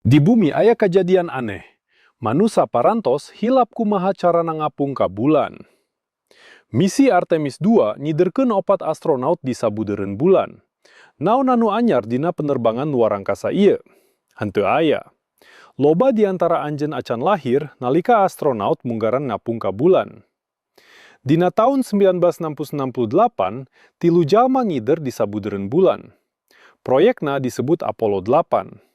Di bumi aya kejadian aneh. Manusia parantos hilap kumaha carana ngapung ka bulan. Misi Artemis II nyiderkeun 4 astronaut di sabudeureun bulan. Naon anu anyar dina penerbangan luar angkasa ieu? Henteu aya. Loba di antara anjeun acan lahir nalika astronaut munggaran ngapung ka bulan. Dina tahun 1968, 3 jalma ngider di sabudeureun bulan. Proyekna disebut Apollo 8.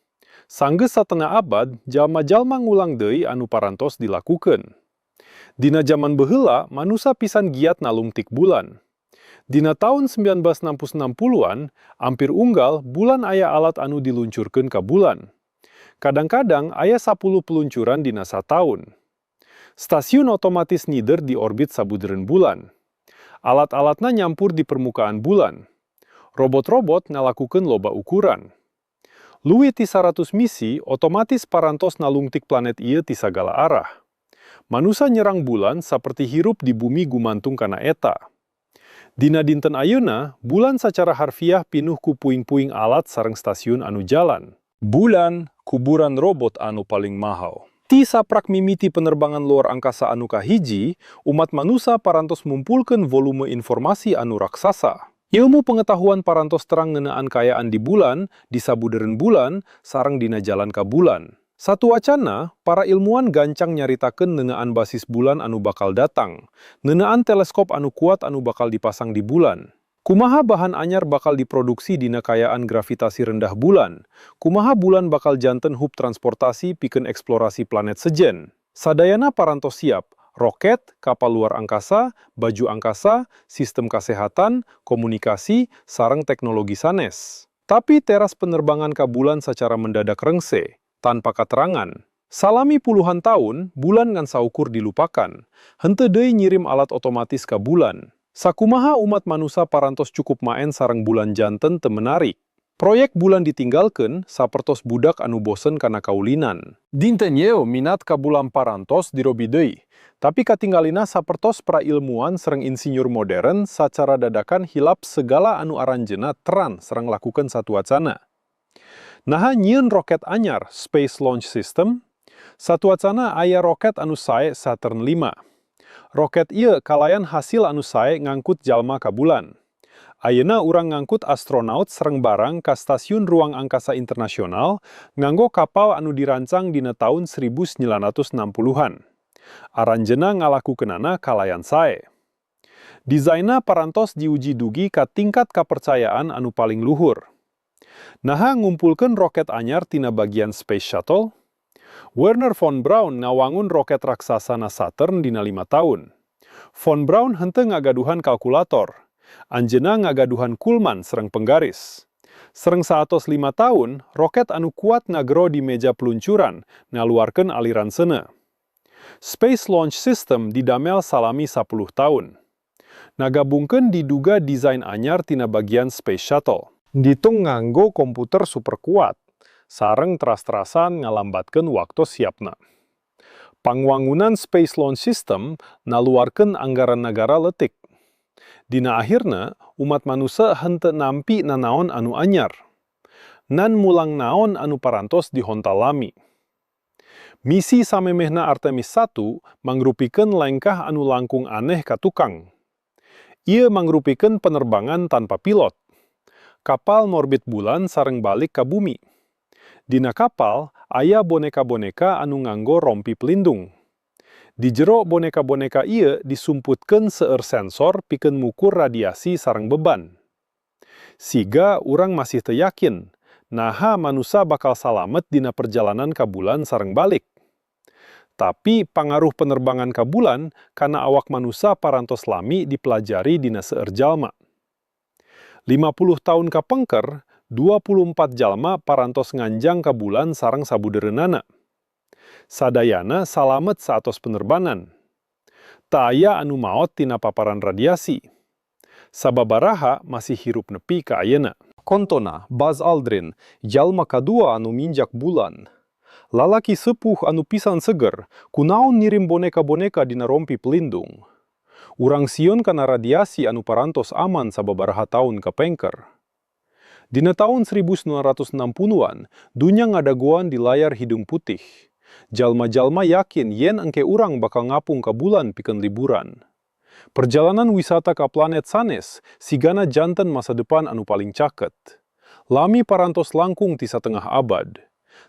Sanggeus satengah abad, jalma-jalma ngulang deui anu parantos dilakukeun. Dina zaman baheula, manusia pisan giat nalungtik bulan. Dina tahun 1960-an, ampir unggal bulan aya alat anu diluncurkeun ka bulan. Kadang-kadang aya 10 peluncuran dina sataun. Stasiun otomatis ngider di orbit sabudeureun bulan. Alat-alatna nyampur di permukaan bulan. Robot-robot ngalakukeun loba ukuran. Luwih ti 100 misi otomatis parantos nalungtik planet ieu ti sagala arah. Manusia nyerang bulan saperti hirup di bumi gumantung kana eta. Dina dinten ayeuna, bulan sacara harfiah pinuh ku puing-puing alat sareng stasiun anu jalan. Bulan, kuburan robot anu paling mahal. Ti saprak mimiti penerbangan luar angkasa anu kahiji, umat manusia parantos mumpulkeun volume informasi anu raksasa. Ilmu pengetahuan parantos terang ngeunaan kayaan di bulan, di sabudeureun bulan, sareng dina jalan ka bulan. Satu wacana, para ilmuwan gancang nyaritakeun neunaan basis bulan anu bakal datang, neunaan teleskop anu kuat anu bakal dipasang di bulan. Kumaha bahan anyar bakal diproduksi dina kayaan gravitasi rendah bulan, kumaha bulan bakal janten hub transportasi pikeun eksplorasi planet sejen. Sadayana parantos siap, roket, kapal luar angkasa, baju angkasa, sistem kesehatan, komunikasi, sareng teknologi sanes. Tapi teras penerbangan ka bulan secara mendadak rengse, tanpa katerangan. Salami puluhan tahun, bulan ngan saukur dilupakan. Henteu deui nyirim alat otomatis ka bulan. Sakumaha umat manusia parantos cukup maen sareng bulan janten teu menarik. Proyek bulan ditinggalkeun sapertos budak anu bosen kana kaulinan. Dinten yeu minat ka bulan parantos dirobi deui. Tapi katinggalina sapertos prailmuan sareng insinyur modern sacara dadakan hilap segala anu aranjeunna teran sareng lakukeun satu wacana. Naha nyieun roket anyar Space Launch System, satu wacana aya roket anu sae Saturn V. Roket ieu kalayan hasil anu sae ngangkut jalma ka bulan. Ayeuna urang ngangkut astronaut sareng barang ka Stasiun Ruang Angkasa Internasional nganggo kapal anu dirancang dina tahun 1960-an. Aranjeunna ngalakukeunana kalayan sae. Desainna parantos diuji dugi ka tingkat kapercayaan anu paling luhur. Naha ngumpulkeun roket anyar tina bagian Space Shuttle, Wernher von Braun ngawangun roket raksasana Saturn dina 5 tahun. Von Braun henteu ngagaduhan kalkulator. Anjeunna ngagaduhan kulman sareng penggaris. Sareng saatos 5 tahun, roket anu kuat ngagero di meja peluncuran, ngaluarkeun aliran seuneu. Space Launch System didamel salami 10 tahun. Nagabungkeun diduga desain anyar tina bagian Space Shuttle. Ditung nganggo komputer super kuat, sareng teras-terasan ngalambatkeun waktu siapna. Pangwangunan Space Launch System naluarkeun anggaran nagara leutik. Dina akhirna, umat manusia henteu nampi nanaon anu anyar. Nan mulang naon anu parantos dihontal lami. Misi samemehna Artemis I mangrupikeun lengkah anu langkung aneh ka tukang. Ieu mangrupikeun penerbangan tanpa pilot. Kapal ngorbit bulan sareng balik ka bumi. Dina kapal, aya boneka-boneka anu nganggo rompi pelindung. Di jero boneka-boneka ieu disumputkeun seueur sensor pikeun ngukur radiasi sareng beban. Siga urang masih teu yakin, naha manusia bakal salamet dina perjalanan ka bulan sareng balik. Tapi pangaruh penerbangan ka bulan kana awak manusia parantos lami dipelajari dina seueur jalma. 50 tahun kapengker, 24 jalma parantos nganjang ka bulan sareng sabudeureunana. Sadayana salamet saatos penerbangan. Teu aya anu maot tina paparan radiasi. Sababaraha masih hirup nepi ka ayeuna. Kontona, Buzz Aldrin, jalma kadua anu minjak bulan. Lalaki sepuh anu pisan seger, kunaon ngirim boneka-boneka dina rompi pelindung. Urang sieun kana radiasi anu parantos aman sababaraha taun kapengker. Dina tahun 1960-an, dunya ngadagoan di layar hidung putih. Jalma-jalma yakin yen engke urang bakal ngapung ke bulan pikeun liburan. Perjalanan wisata ke planet sanes, sigana janten masa depan anu paling caket. Lami parantos langkung ti satengah abad.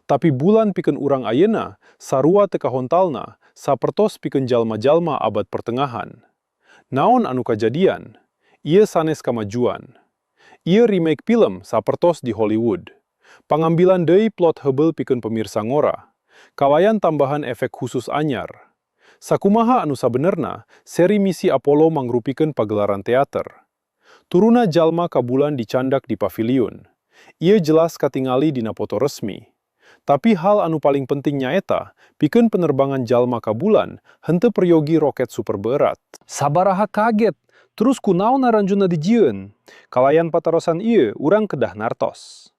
Tapi bulan pikeun urang ayeuna, sarua teu kahontalna, sapertos pikeun jalma-jalma abad pertengahan. Naon anu kajadian? Ieu sanes kamajuan. Ieu remake film sapertos di Hollywood. Pangambilan deui plot heubeul pikeun pemirsa ngora. Kawayan tambahan efek khusus anyar. Sakumaha anu sabenerna, seri misi Apollo mangrupikeun pagelaran teater. Turuna jalma ka bulan dicandak di paviliun. Ieu jelas katingali dina foto resmi. Tapi hal anu paling penting nyaeta, pikeun penerbangan jalma ka bulan henteu peryogi roket super berat. Sabaraha kaget, terus kunaon aranjuna dijieun? Kalayan patarosan ieu urang kedah nartos.